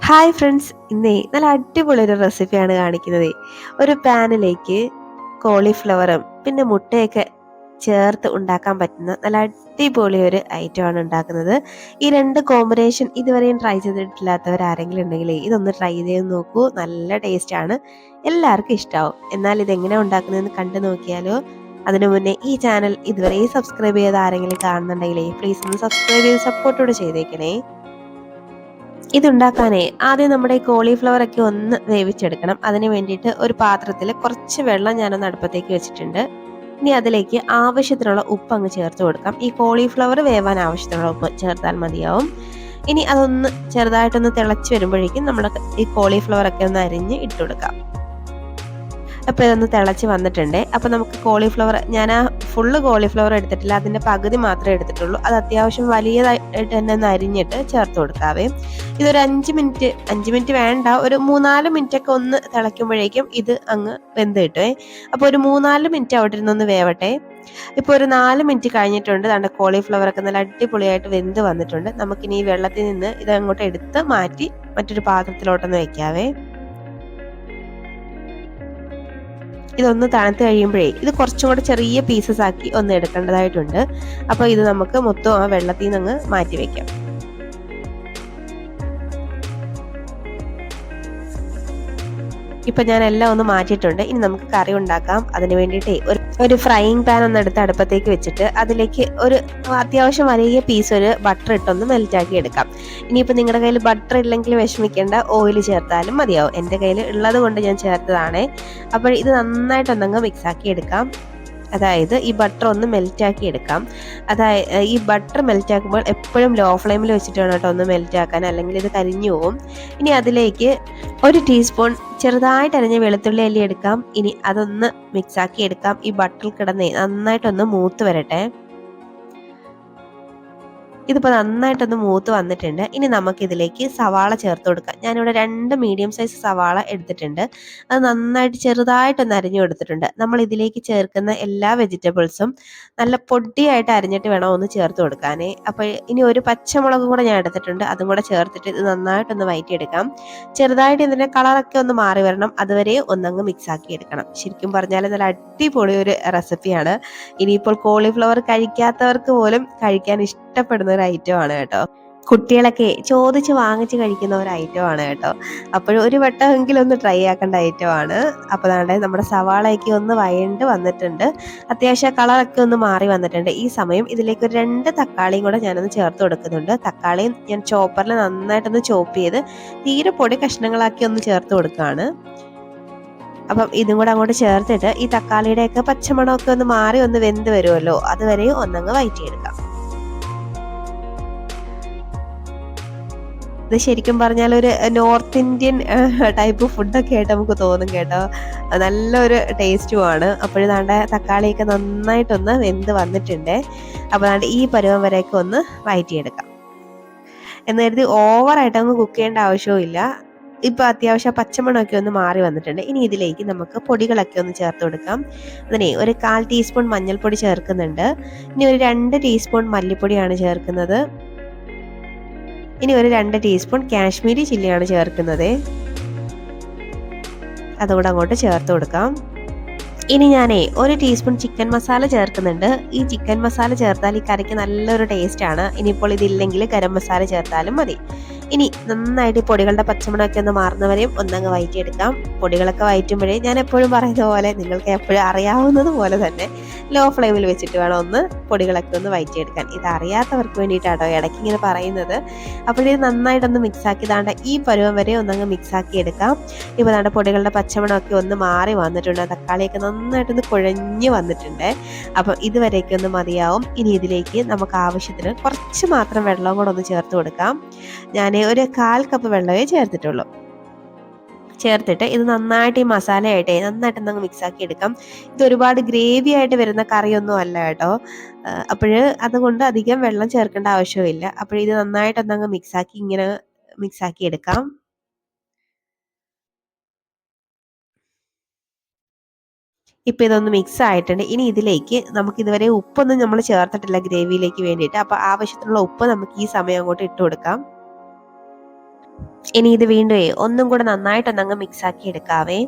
Hi friends, ഇന്നേ നല്ല അടിപൊളി ഒരു റെസിപ്പിയാണ് കാണിക്കുന്നത്. ഒരു പാനിലേക്ക് കോളിഫ്ലവറും പിന്നെ മുട്ടയൊക്കെ ചേർത്ത് ഉണ്ടാക്കാൻ പറ്റുന്ന നല്ല അടിപൊളി ഒരു ഐറ്റമാണ് ഉണ്ടാക്കുന്നത്. ഈ രണ്ട് കോമ്പിനേഷൻ ഇതുവരെയും ട്രൈ ചെയ്തിട്ടില്ലാത്തവർ ആരെങ്കിലും ഉണ്ടെങ്കിൽ ഇതൊന്ന് ട്രൈ ചെയ്ത് നോക്കൂ. നല്ല ടേസ്റ്റ് ആണ്, എല്ലാവർക്കും ഇഷ്ടമാവും. എന്നാൽ ഇതെങ്ങനെ ഉണ്ടാക്കുന്നതെന്ന് കണ്ടു നോക്കിയാലോ. അതിനു മുന്നേ ഈ ചാനൽ ഇതുവരെ സബ്സ്ക്രൈബ് ചെയ്ത ആരെങ്കിലും കാണുന്നുണ്ടെങ്കിൽ പ്ലീസ് ഒന്ന് സബ്സ്ക്രൈബ് ചെയ്ത് സപ്പോർട്ടോടെ ചെയ്തേക്കണേ. ഇതുണ്ടാക്കാനേ ആദ്യം നമ്മുടെ ഈ കോളിഫ്ലവർ ഒക്കെ ഒന്ന് വേവിച്ചെടുക്കണം. അതിന് വേണ്ടിയിട്ട് ഒരു പാത്രത്തിൽ കുറച്ച് വെള്ളം ഞാനൊന്ന് അടുപ്പത്തേക്ക് വെച്ചിട്ടുണ്ട്. ഇനി അതിലേക്ക് ആവശ്യത്തിനുള്ള ഉപ്പ് അങ്ങ് ചേർത്ത് കൊടുക്കാം. ഈ കോളിഫ്ലവർ വേവാൻ ആവശ്യത്തിനുള്ള ഉപ്പ് ചേർത്താൽ മതിയാവും. ഇനി അതൊന്ന് ചെറുതായിട്ടൊന്ന് തിളച്ച് വരുമ്പോഴേക്കും നമ്മുടെ ഈ കോളിഫ്ലവർ ഒക്കെ ഒന്ന് അരിഞ്ഞ് ഇട്ട് കൊടുക്കാം. അപ്പോൾ ഇതൊന്ന് തിളച്ച് വന്നിട്ടുണ്ട്. അപ്പോൾ നമുക്ക് കോളിഫ്ലവർ, ഞാൻ ആ ഫുള്ള് കോളിഫ്ലവർ എടുത്തിട്ടില്ല, അതിൻ്റെ പകുതി മാത്രമേ എടുത്തിട്ടുള്ളൂ. അത് അത്യാവശ്യം വലിയതായിട്ട് തന്നെ ഒന്ന് അരിഞ്ഞിട്ട് ചേർത്ത് കൊടുക്കാവേ. ഇതൊരു 5 മിനിറ്റ് വേണ്ട, ഒരു 3-4 മിനിറ്റൊക്കെ ഒന്ന് തിളയ്ക്കുമ്പോഴേക്കും ഇത് അങ്ങ് വെന്ത് കിട്ടുമേ. അപ്പോൾ ഒരു 3-4 മിനിറ്റ് അവിടെ ഇരുന്നൊന്ന് വേവട്ടെ. ഇപ്പോൾ ഒരു 4 മിനിറ്റ് കഴിഞ്ഞിട്ടുണ്ട്. നമ്മുടെ കോളിഫ്ലവർ ഒക്കെ നല്ല അടിപൊളിയായിട്ട് വെന്ത് വന്നിട്ടുണ്ട്. നമുക്കിനി ഈ വെള്ളത്തിൽ നിന്ന് ഇത് അങ്ങോട്ട് എടുത്ത് മാറ്റി മറ്റൊരു പാത്രത്തിലോട്ടൊന്ന് വെക്കാവേ. ഇതൊന്ന് തണുത്ത് കഴിയുമ്പോഴേ ഇത് കുറച്ചും കൂടെ ചെറിയ പീസസ് ആക്കി ഒന്ന് എടുക്കേണ്ടതായിട്ടുണ്ട്. അപ്പോൾ ഇത് നമുക്ക് മൊത്തം ആ വെള്ളത്തിൽ നിന്ന് അങ്ങ് മാറ്റി വെക്കാം. ഇപ്പം ഞാൻ എല്ലാം ഒന്ന് മാറ്റിയിട്ടുണ്ട്. ഇനി നമുക്ക് കറി ഉണ്ടാക്കാം. അതിന് വേണ്ടിയിട്ടേ ഒരു ഫ്രൈയിങ് പാൻ ഒന്ന് എടുത്ത് അടുപ്പത്തേക്ക് വെച്ചിട്ട് അതിലേക്ക് ഒരു അത്യാവശ്യം വലിയ പീസ് ഒരു ബട്ടർ ഇട്ടൊന്ന് മെൽറ്റാക്കി എടുക്കാം. ഇനിയിപ്പോൾ നിങ്ങളുടെ കയ്യിൽ ബട്ടർ ഇല്ലെങ്കിൽ വിഷമിക്കേണ്ട, ഓയിൽ ചേർത്താലും മതിയാവും. എൻ്റെ കയ്യിൽ ഉള്ളത് കൊണ്ട് ഞാൻ ചേർത്തതാണേ. അപ്പോൾ ഇത് നന്നായിട്ടൊന്നങ്ങ് മിക്സാക്കി എടുക്കാം. അതായത് ഈ ബട്ടർ ഒന്ന് മെൽറ്റാക്കി എടുക്കാം. അതായത് ഈ ബട്ടർ മെൽറ്റാക്കുമ്പോൾ എപ്പോഴും ലോ ഫ്ലെയിമിൽ വെച്ചിട്ട് വേണം കേട്ടോ ഒന്ന് മെൽറ്റാക്കാൻ, അല്ലെങ്കിൽ ഇത് കരിഞ്ഞു പോവും. ഇനി അതിലേക്ക് 1 ടീസ്പൂൺ ചെറുതായിട്ട് അരിഞ്ഞ വെളുത്തുള്ളി അല്ലി എടുക്കാം. ഇനി അതൊന്ന് മിക്സാക്കി എടുക്കാം. ഈ ബട്ടറിൽ കിടന്ന് നന്നായിട്ടൊന്ന് മൂത്ത് വരട്ടെ. ഇതിപ്പോൾ നന്നായിട്ടൊന്ന് മൂത്ത് വന്നിട്ടുണ്ട്. ഇനി നമുക്കിതിലേക്ക് സവാള ചേർത്ത് കൊടുക്കാം. ഞാനിവിടെ 2 മീഡിയം സൈസ് സവാള എടുത്തിട്ടുണ്ട്. അത് നന്നായിട്ട് ചെറുതായിട്ടൊന്ന് അരിഞ്ഞു കൊടുത്തിട്ടുണ്ട്. നമ്മൾ ഇതിലേക്ക് ചേർക്കുന്ന എല്ലാ വെജിറ്റബിൾസും നല്ല പൊടിയായിട്ട് അരിഞ്ഞിട്ട് വേണം ഒന്ന് ചേർത്ത് കൊടുക്കാനേ. അപ്പോൾ ഇനി ഒരു പച്ചമുളകും കൂടെ ഞാൻ എടുത്തിട്ടുണ്ട്. അതും കൂടെ ചേർത്തിട്ട് ഇത് നന്നായിട്ടൊന്ന് വഴറ്റിയെടുക്കാം. ചെറുതായിട്ട് ഇതിൻ്റെ കളറൊക്കെ ഒന്ന് മാറി വരണം, അതുവരെ ഒന്നങ്ങ് മിക്സാക്കി എടുക്കണം. ശരിക്കും പറഞ്ഞാൽ നല്ല അടിപൊളി ഒരു റെസിപ്പിയാണ്. ഇനിയിപ്പോൾ കോളിഫ്ലവർ കഴിക്കാത്തവർക്ക് പോലും കഴിക്കാൻ ഇഷ്ടപ്പെടുന്ന ഒരു ഐറ്റമാണ് കേട്ടോ. കുട്ടികളൊക്കെ ചോദിച്ച് വാങ്ങിച്ച് കഴിക്കുന്ന ഒരു ഐറ്റമാണ് കേട്ടോ. അപ്പോഴും ഒരു വട്ടമെങ്കിലും ഒന്ന് ട്രൈ ആക്കേണ്ട ഐറ്റമാണ്. അപ്പോൾ നമ്മുടെ സവാളയൊക്കെ ഒന്ന് വഴണ്ട് വന്നിട്ടുണ്ട്. അത്യാവശ്യം കളറൊക്കെ ഒന്ന് മാറി വന്നിട്ടുണ്ട്. ഈ സമയം ഇതിലേക്ക് ഒരു 2 തക്കാളിയും കൂടെ ഞാനൊന്ന് ചേർത്ത് കൊടുക്കുന്നുണ്ട്. തക്കാളിയും ഞാൻ ചോപ്പറിൽ നന്നായിട്ടൊന്ന് ചോപ്പ് ചെയ്ത് തീരെ പൊടി കഷ്ണങ്ങളാക്കി ഒന്ന് ചേർത്ത് കൊടുക്കുകയാണ്. അപ്പം ഇതും കൂടെ അങ്ങോട്ട് ചേർത്തിട്ട് ഈ തക്കാളിയുടെയൊക്കെ പച്ചമണമൊക്കെ ഒന്ന് മാറി ഒന്ന് വെന്ത് വരുമല്ലോ, അതുവരെ ഒന്നങ്ങ് വഴറ്റിയെടുക്കാം. ഇത് ശരിക്കും പറഞ്ഞാൽ ഒരു നോർത്ത് ഇന്ത്യൻ ടൈപ്പ് ഫുഡൊക്കെ ആയിട്ട് നമുക്ക് തോന്നും കേട്ടോ. നല്ലൊരു ടേസ്റ്റുമാണ്. അപ്പോഴും തക്കാളിയൊക്കെ നന്നായിട്ടൊന്ന് വെന്ത് വന്നിട്ടുണ്ട്. അപ്പോൾ ഈ പരുവം വരെയൊക്കെ ഒന്ന് വഴറ്റിയെടുക്കാം. എന്ന് കരുതി ഓവറായിട്ട് അങ്ങ് കുക്ക് ചെയ്യേണ്ട ആവശ്യവുമില്ല. ഇപ്പോൾ അത്യാവശ്യം പച്ചമണമൊക്കെ ഒന്ന് മാറി വന്നിട്ടുണ്ട്. ഇനി ഇതിലേക്ക് നമുക്ക് പൊടികളൊക്കെ ഒന്ന് ചേർത്ത് കൊടുക്കാം. അതിനെ ഒരു 1/4 ടീസ്പൂൺ മഞ്ഞൾപ്പൊടി ചേർക്കുന്നുണ്ട്. ഇനി ഒരു 2 ടീസ്പൂൺ മല്ലിപ്പൊടിയാണ് ചേർക്കുന്നത്. ഇനി ഒരു 2 ടീസ്പൂൺ കാശ്മീരി ചില്ലിയാണ് ചേർക്കുന്നത്. അതുകൂടെ അങ്ങോട്ട് ചേർത്ത് കൊടുക്കാം. ഇനി ഞാനേ 1 ടീസ്പൂൺ ചിക്കൻ മസാല ചേർക്കുന്നുണ്ട്. ഈ ചിക്കൻ മസാല ചേർത്താൽ ഈ കറിക്ക് നല്ലൊരു ടേസ്റ്റാണ്. ഇനിയിപ്പോൾ ഇതില്ലെങ്കിൽ ഗരം മസാല ചേർത്താലും മതി. ഇനി നന്നായിട്ട് പൊടികളുടെ പച്ചമണമൊക്കെ ഒന്ന് മാറുന്നവരെയും ഒന്നങ്ങ് വഴറ്റിയെടുക്കാം. പൊടികളൊക്കെ വഴറ്റുമ്പോഴേ ഞാൻ എപ്പോഴും പറയുന്ന പോലെ, നിങ്ങൾക്ക് എപ്പോഴും അറിയാവുന്നത് പോലെ തന്നെ ലോ ഫ്ലെയിമിൽ വെച്ചിട്ട് വേണം ഒന്ന് പൊടികളൊക്കെ ഒന്ന് വഴറ്റിയെടുക്കാൻ. ഇത് അറിയാത്തവർക്ക് വേണ്ടിയിട്ടാട്ടോ ഇടയ്ക്ക് ഇങ്ങനെ പറയുന്നത്. അപ്പോഴിത് നന്നായിട്ടൊന്ന് മിക്സാക്കി ഈ പരുവം വരെ ഒന്നങ്ങ് മിക്സാക്കി എടുക്കാം. ഇപ്പോൾ പൊടികളുടെ പച്ചമണമൊക്കെ ഒന്ന് മാറി വന്നിട്ടുണ്ട്. തക്കാളിയൊക്കെ നന്നായിട്ടൊന്ന് കുഴഞ്ഞ് വന്നിട്ടുണ്ട്. അപ്പം ഇതുവരെയൊക്കെ ഒന്ന് മതിയാവും. ഇനി ഇതിലേക്ക് നമുക്ക് ആവശ്യത്തിന് കുറച്ച് മാത്രം വെള്ളവും കൂടെ ഒന്ന് ചേർത്ത് കൊടുക്കാം. ഞാൻ ഒരു 1/4 കപ്പ് വെള്ളമേ ചേർത്തിട്ടുള്ളൂ. ചേർത്തിട്ട് ഇത് നന്നായിട്ട് ഈ മസാലയായിട്ടേ നന്നായിട്ടൊന്നങ്ങ് മിക്സാക്കി എടുക്കാം. ഇത് ഒരുപാട് ഗ്രേവി ആയിട്ട് വരുന്ന കറിയൊന്നും അല്ല കേട്ടോ. അതുകൊണ്ട് അധികം വെള്ളം ചേർക്കേണ്ട ആവശ്യമില്ല. ഇത് നന്നായിട്ടൊന്നങ്ങ് മിക്സാക്കി എടുക്കാം. ഇപ്പം ഇതൊന്ന് മിക്സ് ആയിട്ടുണ്ട്. ഇനി ഇതിലേക്ക് നമുക്ക് ഇതുവരെ ഉപ്പൊന്നും നമ്മൾ ചേർത്തിട്ടില്ല ഗ്രേവിയിലേക്ക് വേണ്ടിയിട്ട്. അപ്പോൾ ആവശ്യത്തിനുള്ള ഉപ്പ് നമുക്ക് ഈ സമയം അങ്ങോട്ട് ഇട്ട് കൊടുക്കാം. ഇനി ഇത് വീണ്ടും ഒന്നും കൂടെ നന്നായിട്ടൊന്നങ്ങ് മിക്സ് ആക്കി എടുക്കാവേ.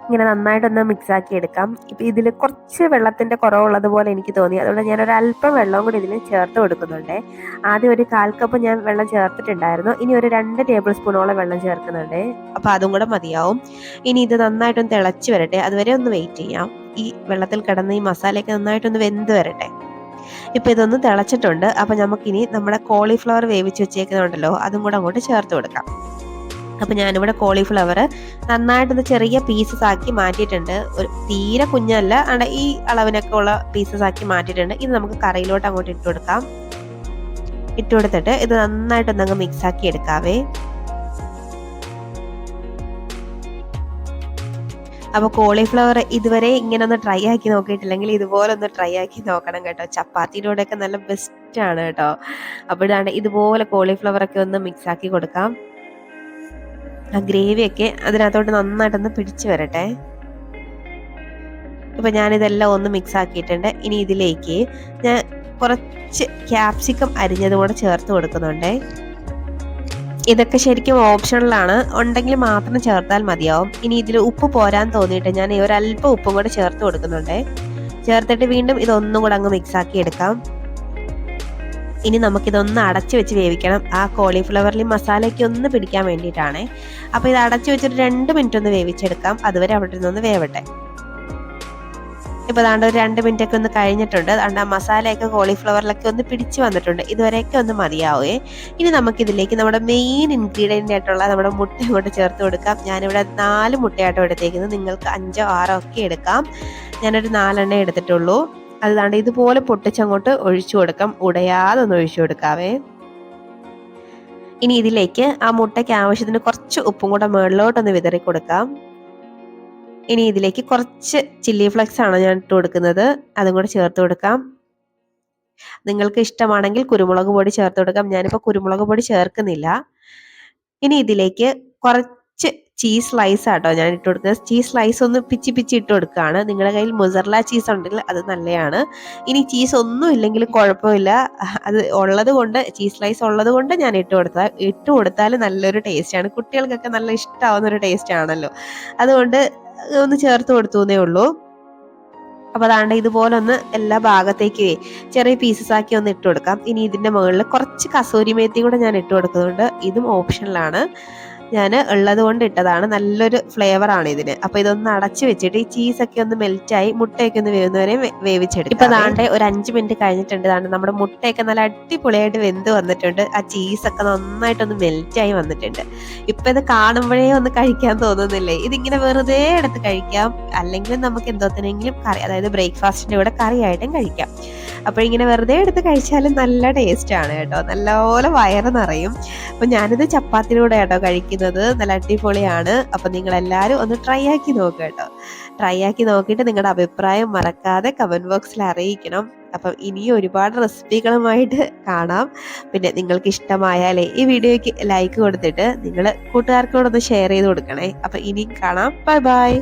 ഇങ്ങനെ നന്നായിട്ടൊന്ന് മിക്സ് ആക്കി എടുക്കാം. ഇപ്പം ഇതിൽ കുറച്ച് വെള്ളത്തിൻ്റെ കുറവുള്ളത് പോലെ എനിക്ക് തോന്നി, അതുകൊണ്ട് ഞാനൊരു അല്പം വെള്ളവും കൂടി ഇതിൽ ചേർത്ത് കൊടുക്കുന്നുണ്ട്. ആദ്യം ഒരു 1/4 കപ്പ് ഞാൻ വെള്ളം ചേർത്തിട്ടുണ്ടായിരുന്നു. ഇനി ഒരു 2 ടേബിൾ സ്പൂണോളം വെള്ളം ചേർക്കുന്നുണ്ട്. അപ്പോൾ അതും കൂടെ മതിയാവും. ഇനി ഇത് നന്നായിട്ടൊന്ന് തിളച്ച് വരട്ടെ, അതുവരെ ഒന്ന് വെയിറ്റ് ചെയ്യാം. ഈ വെള്ളത്തിൽ കിടന്ന് ഈ മസാലയൊക്കെ നന്നായിട്ടൊന്ന് വെന്ത് വരട്ടെ. ഇപ്പം ഇതൊന്ന് തിളച്ചിട്ടുണ്ട്. അപ്പം നമുക്കിനി നമ്മുടെ കോളിഫ്ലവർ വേവിച്ച് വെച്ചേക്കുന്നുണ്ടല്ലോ, അതും കൂടെ അങ്ങോട്ട് ചേർത്ത് കൊടുക്കാം. അപ്പം ഞാനിവിടെ കോളിഫ്ലവർ നന്നായിട്ടൊന്ന് ചെറിയ പീസസ് ആക്കി മാറ്റിയിട്ടുണ്ട്. ഒരു തീരെ കുഞ്ഞല്ല, ഈ അളവിനൊക്കെ ഉള്ള പീസസ് ആക്കി മാറ്റിയിട്ടുണ്ട്. ഇത് നമുക്ക് കറിയിലോട്ട് അങ്ങോട്ട് ഇട്ട് കൊടുക്കാം. ഇട്ട് കൊടുത്തിട്ട് ഇത് നന്നായിട്ടൊന്നങ്ങ് മിക്സ് ആക്കി എടുക്കാവേ. അപ്പോൾ കോളിഫ്ലവർ ഇതുവരെ ഇങ്ങനെ ഒന്ന് ട്രൈ ആക്കി നോക്കിയിട്ടില്ലെങ്കിൽ ഇതുപോലെ ഒന്ന് ട്രൈ ആക്കി നോക്കണം കേട്ടോ. ചപ്പാത്തിയുടെ കൂടെയൊക്കെ നല്ല ബെസ്റ്റാണ് കേട്ടോ. അപ്പോൾ ഇതാണ് ഇതുപോലെ കോളിഫ്ലവറൊക്കെ ഒന്ന് മിക്സ് ആക്കി കൊടുക്കാം. ആ ഗ്രേവിയൊക്കെ അതിനകത്തോട്ട് നന്നായിട്ടൊന്ന് പിടിച്ചു വരട്ടെ. ഇപ്പം ഞാനിതെല്ലാം ഒന്ന് മിക്സ് ആക്കിയിട്ടുണ്ട്. ഇനി ഇതിലേക്ക് ഞാൻ കുറച്ച് ക്യാപ്സിക്കം അരിഞ്ഞതും കൂടെ ചേർത്ത് കൊടുക്കുന്നുണ്ട്. ഇതൊക്കെ ശരിക്കും ഓപ്ഷണലാണ്, ഉണ്ടെങ്കിൽ മാത്രം ചേർത്താൽ മതിയാവും. ഇനി ഇതിൽ ഉപ്പ് പോരാൻ തോന്നിയിട്ട് ഞാൻ ഒരല്പം ഉപ്പും കൂടെ ചേർത്ത് കൊടുക്കുന്നുണ്ട്. ചേർത്തിട്ട് വീണ്ടും ഇതൊന്നും കൂടെ അങ്ങ് മിക്സ് ആക്കി എടുക്കാം. ഇനി നമുക്കിതൊന്ന് അടച്ചു വെച്ച് വേവിക്കണം. ആ കോളിഫ്ലവറിൽ മസാലയ്ക്ക് ഒന്ന് പിടിക്കാൻ വേണ്ടിയിട്ടാണ്. അപ്പോൾ ഇത് അടച്ചു വെച്ചിട്ട് 2 മിനിറ്റ് ഒന്ന് വേവിച്ചെടുക്കാം. അതുവരെ അവിടെ നിന്നൊന്ന് വേവട്ടെ. ഇപ്പോൾ അതാണ്ട് ഒരു 2 മിനിറ്റ് ഒക്കെ ഒന്ന് കഴിഞ്ഞിട്ടുണ്ട്. അതുകൊണ്ട് ആ മസാലയൊക്കെ കോളിഫ്ലവറിലൊക്കെ ഒന്ന് പിടിച്ച് വന്നിട്ടുണ്ട്. ഇതുവരെയൊക്കെ ഒന്ന് മതിയാവേ. ഇനി നമുക്കിതിലേക്ക് നമ്മുടെ മെയിൻ ഇൻഗ്രീഡിയൻ്റ് ആയിട്ടുള്ള നമ്മുടെ മുട്ട അങ്ങോട്ട് ചേർത്ത് കൊടുക്കാം. ഞാനിവിടെ 4 മുട്ടയാട്ടോ എടുത്തേക്കുന്നത്. നിങ്ങൾക്ക് 5 6 ഒക്കെ എടുക്കാം. ഞാനൊരു 4 എണ്ണം എടുത്തിട്ടുള്ളൂ. അതുകൊണ്ട് ഇതുപോലെ പൊട്ടിച്ചങ്ങോട്ട് ഒഴിച്ചു കൊടുക്കാം. ഉടയാതെ ഒന്ന് ഒഴിച്ചു കൊടുക്കാവേ. ഇനി ഇതിലേക്ക് ആ മുട്ടയ്ക്ക് ആവശ്യത്തിന് കുറച്ച് ഉപ്പും കൂടെ മുകളിലോട്ടൊന്ന് വിതറി കൊടുക്കാം. ഇനി ഇതിലേക്ക് കുറച്ച് ചില്ലി ഫ്ലെക്സ് ആണ് ഞാൻ ഇട്ട് കൊടുക്കുന്നത്. അതും കൂടെ ചേർത്ത് കൊടുക്കാം. നിങ്ങൾക്ക് ഇഷ്ടമാണെങ്കിൽ കുരുമുളക് പൊടി ചേർത്ത് കൊടുക്കാം. ഞാനിപ്പോൾ കുരുമുളക് പൊടി ചേർക്കുന്നില്ല. ഇനി ഇതിലേക്ക് കുറച്ച് ചീസ് സ്ലൈസ് ആട്ടോ ഞാൻ ഇട്ട് കൊടുക്കുന്നത്. ചീസ് സ്ലൈസ് ഒന്ന് പിച്ചി ഇട്ട് കൊടുക്കുകയാണ്. നിങ്ങളുടെ കയ്യിൽ മൊസറല്ല ചീസ് ഉണ്ടെങ്കിൽ അത് നല്ലതാണ്. ഇനി ചീസ് ഒന്നും ഇല്ലെങ്കിലും കുഴപ്പമില്ല. അത് ഉള്ളത് കൊണ്ട്, ചീസ് സ്ലൈസ് ഉള്ളത് കൊണ്ട് ഞാൻ ഇട്ട് കൊടുത്താൽ നല്ലൊരു ടേസ്റ്റാണ്. കുട്ടികൾക്കൊക്കെ നല്ല ഇഷ്ടമാവുന്ന ഒരു ടേസ്റ്റ് ആണല്ലോ. അതുകൊണ്ട് ഒന്ന് ചേർത്ത് കൊടുത്തു എന്നേ ഉള്ളൂ. അപ്പോൾ അതാണ്ട് ഇതുപോലെ ഒന്ന് എല്ലാ ഭാഗത്തേക്ക് ചെറിയ പീസസ് ആക്കി ഒന്ന് ഇട്ട് കൊടുക്കാം. ഇനി ഇതിൻ്റെ മുകളിൽ കുറച്ച് കസൂരി മേത്തി കൂടെ ഞാൻ ഇട്ട് കൊടുക്കുന്നുണ്ട്. ഇതും ഓപ്ഷണലാണ്. ഞാൻ ഉള്ളത് കൊണ്ട് ഇട്ടതാണ്. നല്ലൊരു ഫ്ലേവർ ആണ് ഇതിന്. അപ്പോൾ ഇതൊന്ന് അടച്ചു വെച്ചിട്ട് ഈ ചീസൊക്കെ ഒന്ന് മെൽറ്റായി മുട്ടയൊക്കെ ഒന്ന് വേവുന്നവരെ വേവിച്ചെടുക്കും. ഇപ്പം ദാണ്ടെ ഒരു 5 മിനിറ്റ് കഴിഞ്ഞിട്ടുണ്ട്. ദാണ്ട് നമ്മുടെ മുട്ടയൊക്കെ നല്ല അടിപൊളിയായിട്ട് വെന്ത് വന്നിട്ടുണ്ട്. ആ ചീസൊക്കെ നന്നായിട്ടൊന്ന് മെൽറ്റായി വന്നിട്ടുണ്ട്. ഇപ്പം ഇത് കാണുമ്പോഴേ ഒന്ന് കഴിക്കാൻ തോന്നുന്നില്ലേ? ഇതിങ്ങനെ വെറുതെ എടുത്ത് കഴിക്കാം, അല്ലെങ്കിൽ നമുക്ക് എന്തോത്തിനെങ്കിലും കറി, അതായത് ബ്രേക്ക്ഫാസ്റ്റിൻ്റെ കൂടെ കറിയായിട്ടും കഴിക്കാം. അപ്പോൾ ഇങ്ങനെ വെറുതെ എടുത്ത് കഴിച്ചാലും നല്ല ടേസ്റ്റാണ് കേട്ടോ. നല്ലപോലെ വയറ് നിറയും. അപ്പോൾ ഞാനിത് ചപ്പാത്തിയുടെ കേട്ടോ കഴിക്കുന്നത്. നല്ല അടിപൊളിയാണ്. അപ്പോൾ നിങ്ങളെല്ലാവരും ഒന്ന് ട്രൈ ആക്കി നോക്കുക കേട്ടോ. ട്രൈ ആക്കി നോക്കിയിട്ട് നിങ്ങളുടെ അഭിപ്രായം മറക്കാതെ കമൻറ്റ് ബോക്സിൽ അറിയിക്കണം. അപ്പം ഇനിയും ഒരുപാട് റെസിപ്പികളുമായിട്ട് കാണാം. പിന്നെ നിങ്ങൾക്ക് ഇഷ്ടമായാലേ ഈ വീഡിയോയ്ക്ക് ലൈക്ക് കൊടുത്തിട്ട് നിങ്ങൾ കൂട്ടുകാർക്കോടൊന്ന് ഷെയർ ചെയ്ത് കൊടുക്കണേ. അപ്പം ഇനിയും കാണാം. Bye bye.